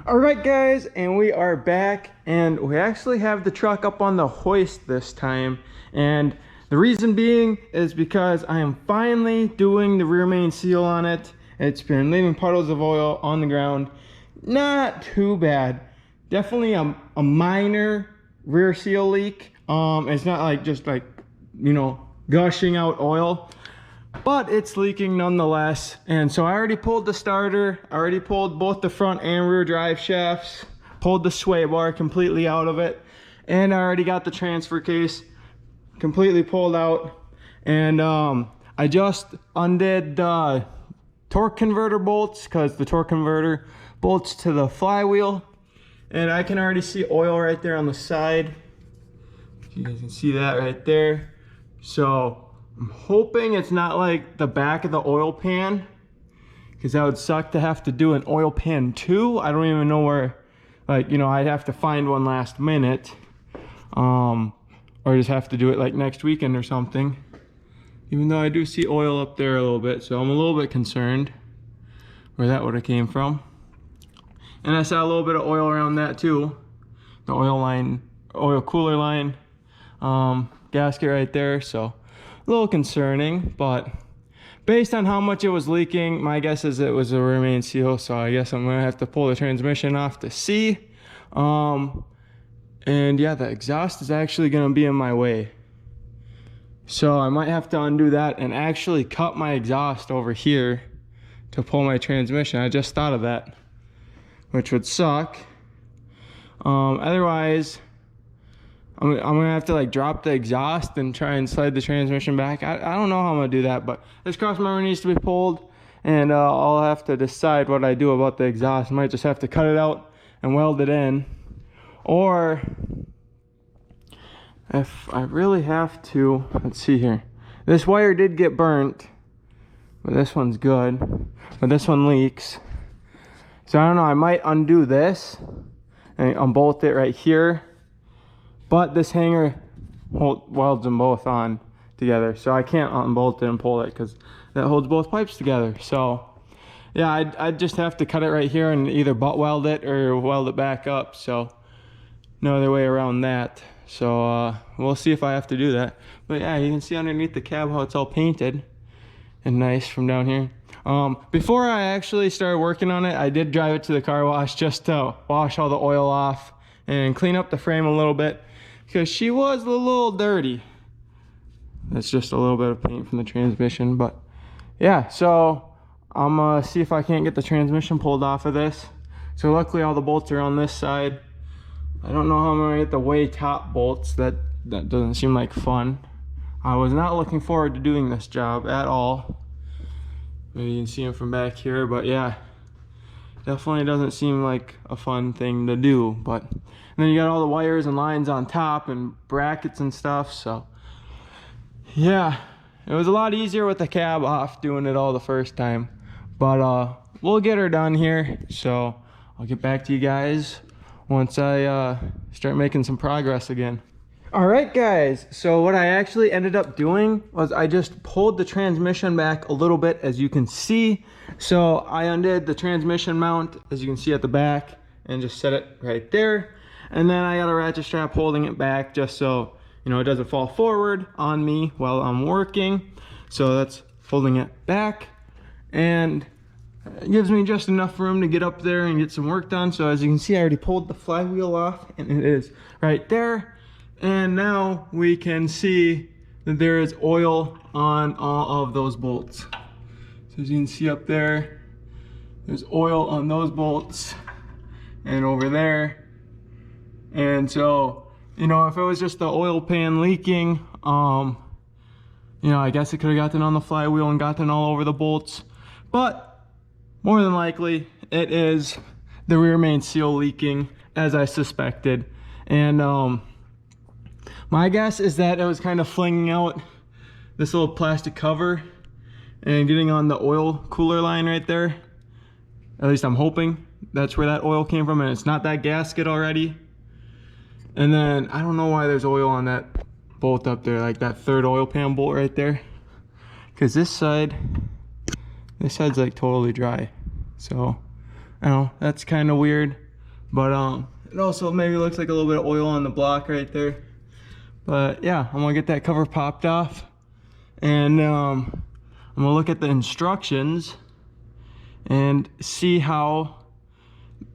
All right, guys, and we are back, and we actually have the truck up on the hoist this time. And the reason being is because I am finally doing the rear main seal on it. It's been leaving puddles of oil on the ground. Not too bad. Definitely a minor rear seal leak. It's not like just like, you know, gushing out oil, but it's leaking nonetheless. And so I already pulled the starter. I already pulled both the front and rear drive shafts, pulled the sway bar completely out of it, and I already got the transfer case completely pulled out. And I just undid the torque converter bolts, because the torque converter bolts to the flywheel, and I can already see oil right there on the side. You guys can see that right there. So I'm hoping it's not like the back of the oil pan, because that would suck to have to do an oil pan too. I don't even know where, like, you know, I'd have to find one last minute, or just have to do it like next weekend or something. Even though I do see oil up there a little bit, so I'm a little bit concerned where that would have came from. And I saw a little bit of oil around that too. The oil line, oil cooler line, gasket right there. So a little concerning, but based on how much it was leaking, my guess is it was a rear main seal. So I guess I'm gonna have to pull the transmission off to see. And yeah, the exhaust is actually gonna be in my way. So I might have to undo that and actually cut my exhaust over here to pull my transmission. I just thought of that, which would suck. Otherwise, I'm gonna have to like drop the exhaust and try and slide the transmission back. I don't know how I'm gonna do that, but this cross member needs to be pulled, and I'll have to decide what I do about the exhaust. I might just have to cut it out and weld it in, or if I really have to, let's see here. This wire did get burnt, but this one's good, but this one leaks. So I don't know, I might undo this and unbolt it right here, but this hanger welds them both on together, so I can't unbolt it and pull it because that holds both pipes together. So yeah, I'd just have to cut it right here and either butt weld it or weld it back up. So no other way around that. So we'll see if I have to do that. But yeah, you can see underneath the cab how it's all painted and nice from down here. Before I actually started working on it, I did drive it to the car wash just to wash all the oil off and clean up the frame a little bit, because she was a little dirty. That's just a little bit of paint from the transmission. But yeah, so I'm gonna see if I can't get the transmission pulled off of this. So luckily all the bolts are on this side. I don't know how I'm gonna get the way top bolts. That doesn't seem like fun. I was not looking forward to doing this job at all. Maybe you can see them from back here, but yeah, definitely doesn't seem like a fun thing to do. But and then you got all the wires and lines on top and brackets and stuff. So yeah, it was a lot easier with the cab off doing it all the first time. But we'll get her done here. So I'll get back to you guys once I start making some progress again. All right, guys, so what I actually ended up doing was I just pulled the transmission back a little bit, as you can see. So I undid the transmission mount, as you can see at the back, and just set it right there. And then I got a ratchet strap holding it back just so, you know, it doesn't fall forward on me while I'm working. So that's holding it back, and it gives me just enough room to get up there and get some work done. So as you can see, I already pulled the flywheel off, and it is right there. And now we can see that there is oil on all of those bolts. So as you can see up there, there's oil on those bolts and over there. And so, you know, if it was just the oil pan leaking, you know, I guess it could have gotten on the flywheel and gotten all over the bolts. But more than likely, it is the rear main seal leaking, as I suspected. And my guess is that it was kind of flinging out this little plastic cover and getting on the oil cooler line right there. At least I'm hoping that's where that oil came from, and it's not that gasket already. And then I don't know why there's oil on that bolt up there, like that third oil pan bolt right there, because this side's like totally dry. So I don't know, that's kind of weird. But it also maybe looks like a little bit of oil on the block right there. But yeah, I'm gonna get that cover popped off, and I'm gonna look at the instructions and see how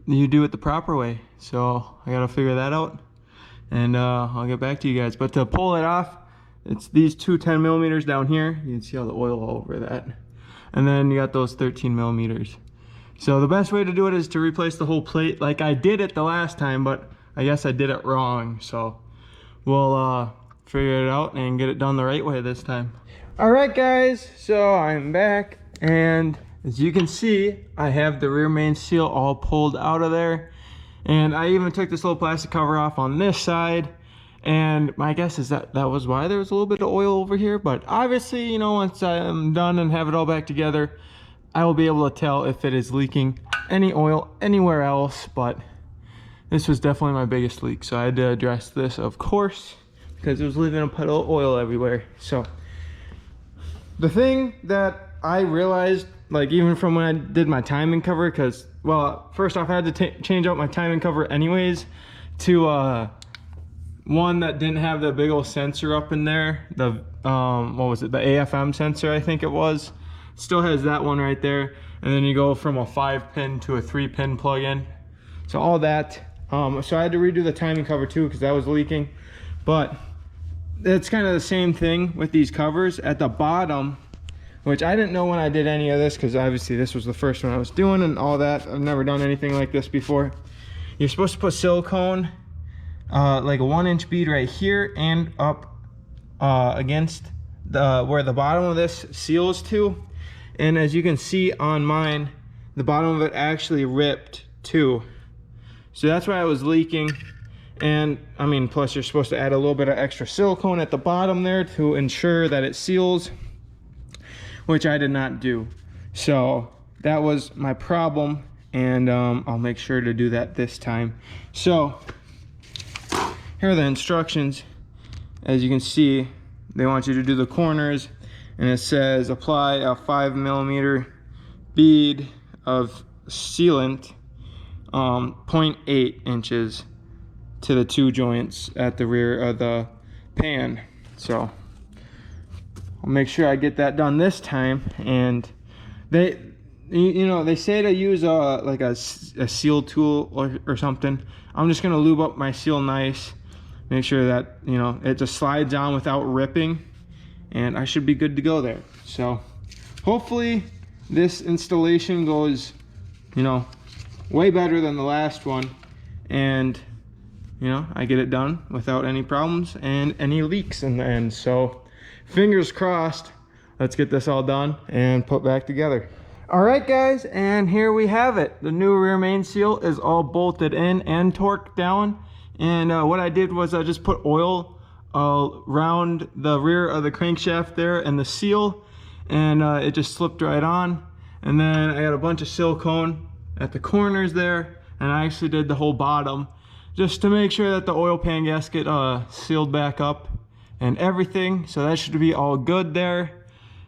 you do it the proper way. So I gotta figure that out, and I'll get back to you guys. But to pull it off, it's these two 10 millimeters down here. You can see all the oil all over that. And then you got those 13 millimeters. So the best way to do it is to replace the whole plate like I did it the last time, but I guess I did it wrong. So we'll figure it out and get it done the right way this time. All right, guys, so I'm back, and as you can see, I have the rear main seal all pulled out of there. And I even took this little plastic cover off on this side. And my guess is that that was why there was a little bit of oil over here. But obviously, you know, once I'm done and have it all back together, I will be able to tell if it is leaking any oil anywhere else. But this was definitely my biggest leak, so I had to address this, of course, because it was leaving a puddle of oil everywhere. So the thing that I realized, like even from when I did my timing cover, because, well, first off, I had to change out my timing cover anyways to one that didn't have the big old sensor up in there. The what was it, the AFM sensor, I think it was. Still has that one right there, and then you go from a 5-pin to a 3-pin plug-in. So all that, so I had to redo the timing cover too because that was leaking. But it's kind of the same thing with these covers at the bottom, which I didn't know when I did any of this, because obviously this was the first one I was doing and all that. I've never done anything like this before. You're supposed to put silicone, like a 1-inch bead right here and up against the where the bottom of this seals to. And as you can see on mine, the bottom of it actually ripped too. So that's why I was leaking. And I mean, plus you're supposed to add a little bit of extra silicone at the bottom there to ensure that it seals, which I did not do. So that was my problem, and I'll make sure to do that this time. So here are the instructions. As you can see, they want you to do the corners, and it says apply a 5mm bead of sealant, 0.8 inches to the 2 joints at the rear of the pan. So I'll make sure I get that done this time. And they, you know, they say to use like a seal tool or something. I'm just gonna lube up my seal nice, make sure that, you know, it just slides on without ripping, and I should be good to go there. So hopefully this installation goes, you know, way better than the last one, and you know, I get it done without any problems and any leaks in the end. So fingers crossed. Let's get this all done and put back together. All right, guys, and here we have it. The new rear main seal is all bolted in and torqued down. And what I did was I just put oil around the rear of the crankshaft there and the seal, and it just slipped right on. And then I got a bunch of silicone at the corners there, and I actually did the whole bottom just to make sure that the oil pan gasket sealed back up and everything. So that should be all good there.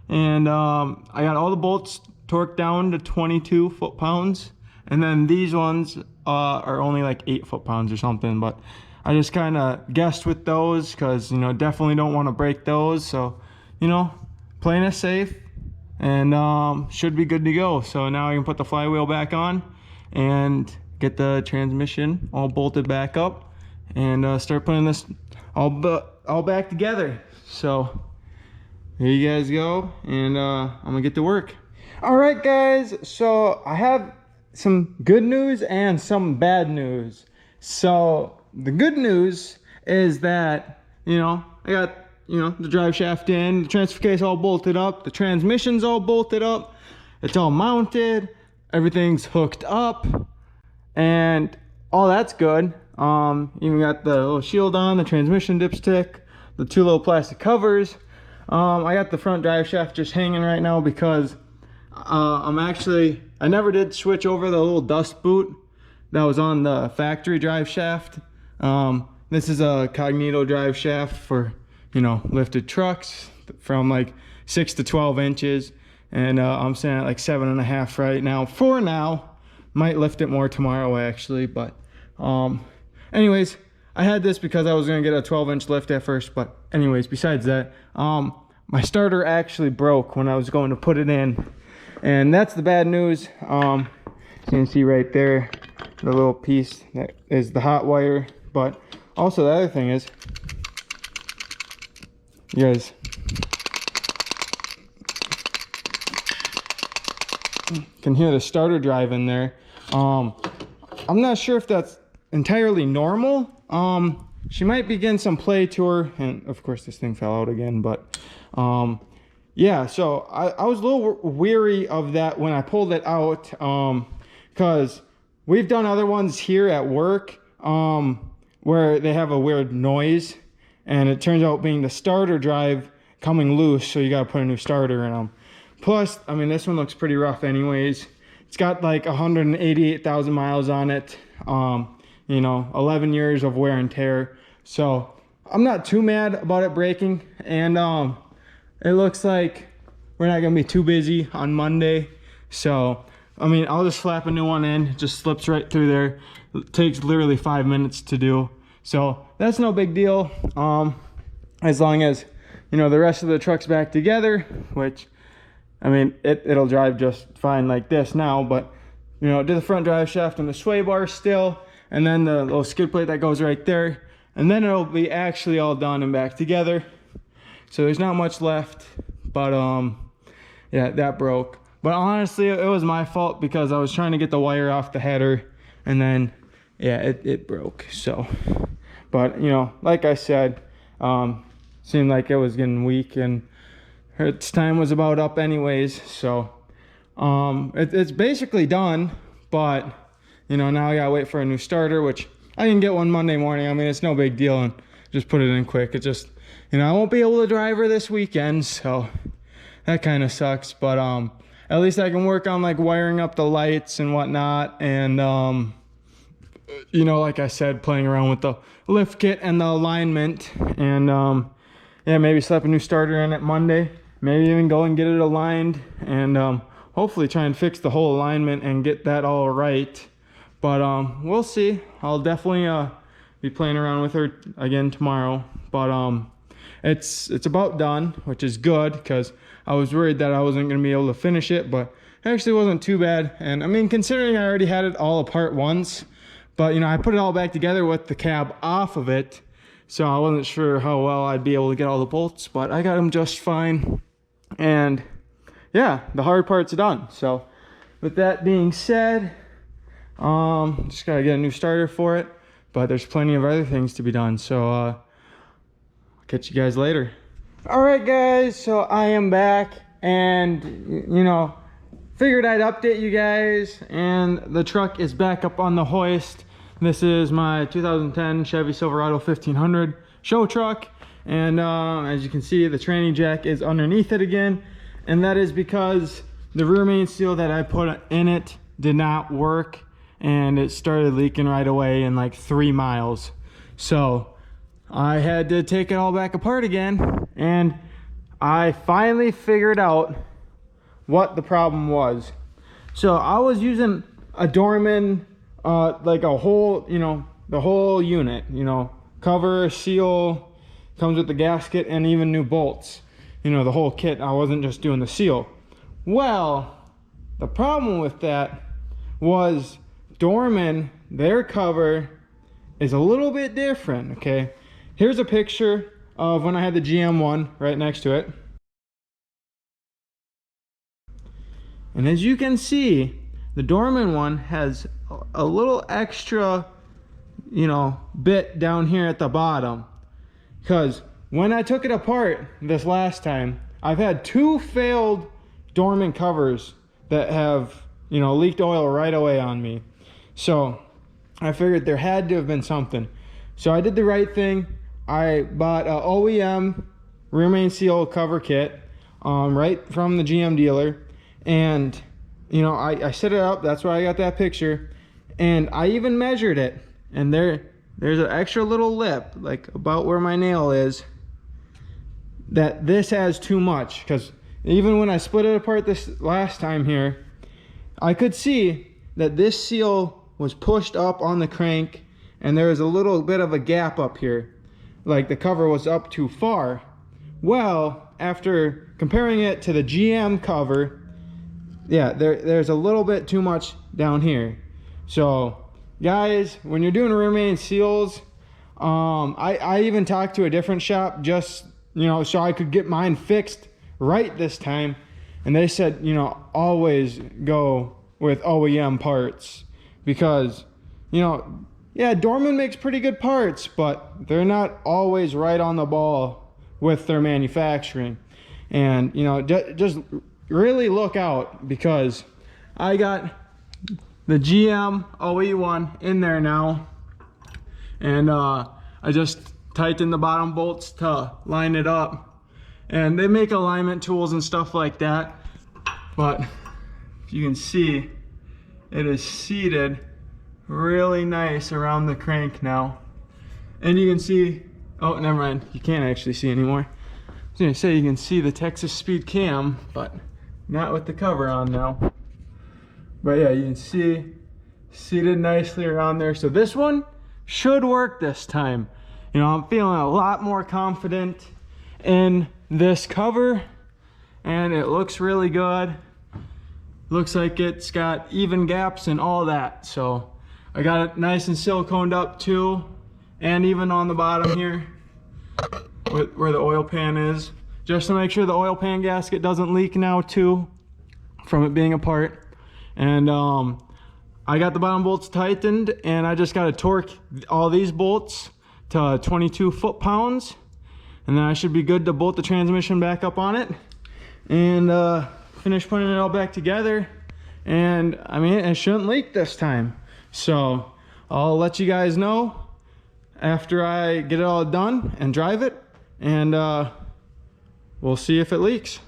And I got all the bolts torqued down to 22 foot-pounds, and then these ones are only like 8 foot-pounds or something, but I just kind of guessed with those because, you know, definitely don't want to break those. So, you know, playing it safe, and should be good to go. So now I can put the flywheel back on and get the transmission all bolted back up and start putting this all back together. So here you guys go, and I'm gonna get to work. All right, guys, so I have some good news and some bad news. So the good news is that, you know, I got, you know, the drive shaft in, the transfer case all bolted up, the transmission's all bolted up, it's all mounted, everything's hooked up, and all that's good. Even got the little shield on, the transmission dipstick, the 2 little plastic covers. I got the front drive shaft just hanging right now because I never did switch over the little dust boot that was on the factory drive shaft. This is a Cognito drive shaft for, you know, lifted trucks from like 6 to 12 inches. And I'm sitting at like 7.5 right now. For now, might lift it more tomorrow actually, but Anyways, I had this because I was gonna get a 12-inch lift at first, but anyways, besides that, my starter actually broke when I was going to put it in, and that's the bad news. You can see right there, the little piece that is the hot wire, but also the other thing is, you guys can hear the starter drive in there. I'm not sure if that's entirely normal. She might be getting some play to her, and of course this thing fell out again, but yeah, so I was a little weary of that when I pulled it out, because we've done other ones here at work where they have a weird noise, and it turns out being the starter drive coming loose, so you gotta put a new starter in them. Plus, I mean, this one looks pretty rough anyways. It's got like 188,000 miles on it. You know, 11 years of wear and tear. So I'm not too mad about it breaking. And it looks like we're not gonna be too busy on Monday. So, I mean, I'll just slap a new one in. It just slips right through there. It takes literally 5 minutes to do. So that's no big deal. As long as, you know, the rest of the truck's back together, which, I mean, it'll drive just fine like this now, but, you know, do the front drive shaft and the sway bar still, and then the little skid plate that goes right there, and then it'll be actually all done and back together. So there's not much left, but yeah, that broke. But honestly, it was my fault because I was trying to get the wire off the header, and then yeah, it broke. So, but you know, like I said, seemed like it was getting weak, and its time was about up anyways. So it's basically done, but you know, now I gotta wait for a new starter, which I can get one Monday morning. I mean, it's no big deal, and just put it in quick. It just, you know, I won't be able to drive her this weekend, so that kind of sucks. But at least I can work on like wiring up the lights and whatnot, and you know, like I said, playing around with the lift kit and the alignment, and yeah, maybe slap a new starter in it Monday. Maybe even go and get it aligned, and hopefully try and fix the whole alignment and get that all right. But we'll see. I'll definitely be playing around with her again tomorrow. But it's about done, which is good, because I was worried that I wasn't going to be able to finish it, but it actually wasn't too bad. And I mean, considering I already had it all apart once, but you know, I put it all back together with the cab off of it, so I wasn't sure how well I'd be able to get all the bolts, but I got them just fine. And yeah, the hard part's done. So with that being said, just gotta get a new starter for it, but there's plenty of other things to be done. So I'll catch you guys later. All right guys, so I am back, and you know, figured I'd update you guys, and the truck is back up on the hoist. This is my 2010 Chevy Silverado 1500 show truck, and as you can see, the tranny jack is underneath it again, and that is because the rear main seal that I put in it did not work, and it started leaking right away in like 3 miles. So I had to take it all back apart again, and I finally figured out what the problem was. So I was using a Dorman, like a whole, you know, the whole unit, you know, cover, seal, comes with the gasket, and even new bolts, you know, the whole kit. I wasn't just doing the seal. Well, the problem with that was Dorman, their cover is a little bit different. Okay, here's a picture of when I had the GM one right next to it, and as you can see, the Dorman one has a little extra, you know, bit down here at the bottom, because when I took it apart this last time, I've had 2 failed Dorman covers that have, you know, leaked oil right away on me. So I figured there had to have been something. So I did the right thing. I bought a OEM rear main seal cover kit right from the GM dealer, and you know, I set it up. That's why I got that picture, and I even measured it, and there's an extra little lip, like about where my nail is, that this has too much, because even when I split it apart this last time here, I could see that this seal was pushed up on the crank and there was a little bit of a gap up here, like the cover was up too far. Well, after comparing it to the GM cover, yeah, there's a little bit too much down here. So guys, when you're doing rear main seals, I even talked to a different shop just, you know, so I could get mine fixed right this time, and they said, you know, always go with OEM parts, because, you know, yeah, Dorman makes pretty good parts, but they're not always right on the ball with their manufacturing. And, you know, just really look out, because I got the GM OE one in there now, and I just tightened the bottom bolts to line it up, and they make alignment tools and stuff like that, but if you can see, it is seated really nice around the crank now. And you can see, oh, never mind, you can't actually see anymore. I was gonna say you can see the Texas Speed cam, but not with the cover on now. But yeah, you can see seated nicely around there. So this one should work this time. You know, I'm feeling a lot more confident in this cover, and it looks really good. Looks like it's got even gaps and all that. So I got it nice and siliconed up too, and even on the bottom here where the oil pan is, just to make sure the oil pan gasket doesn't leak now too from it being apart. And I got the bottom bolts tightened, and I just got to torque all these bolts to 22 foot-pounds, and then I should be good to bolt the transmission back up on it and finish putting it all back together. And I mean, it shouldn't leak this time. So I'll let you guys know after I get it all done and drive it, and we'll see if it leaks.